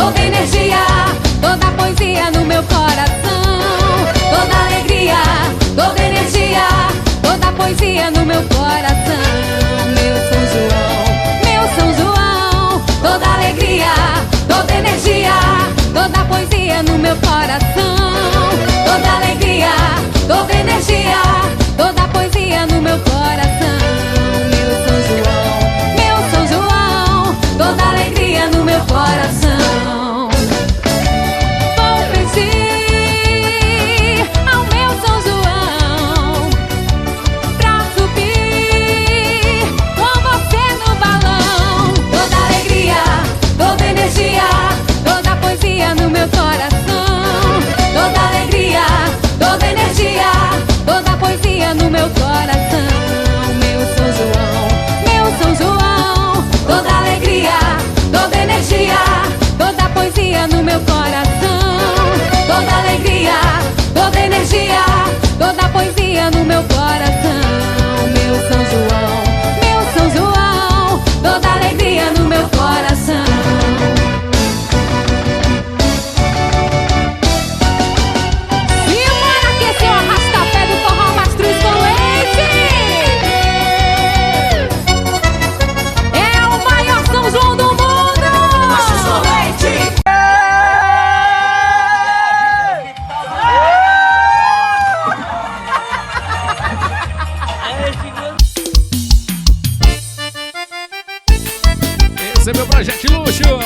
toda energia, toda poesia no meu coração. Toda alegria, toda energia, toda poesia no meu coração. Meu São João, meu São João. Toda alegria, toda energia, toda poesia no meu coração. Toda alegria, toda energia, toda poesia no meu coração. Meu São João, meu São João. Toda alegria no meu coração. Vou pedir ao meu São João pra subir com você no balão. Toda alegria, toda energia, toda poesia no meu coração. Toda alegria, toda energia, toda poesia no meu coração. Meu São João, meu São João. Toda alegria, toda energia, toda poesia no meu coração. Toda alegria, toda energia, toda poesia no meu coração. Meu São João, meu São João. Toda alegria no meu coração. Simbora que esse é o arrasta-pé do forró Mastruz com leite. É o maior São João do mundo. Mastruz com leite. Esse é meu projeto de luxo.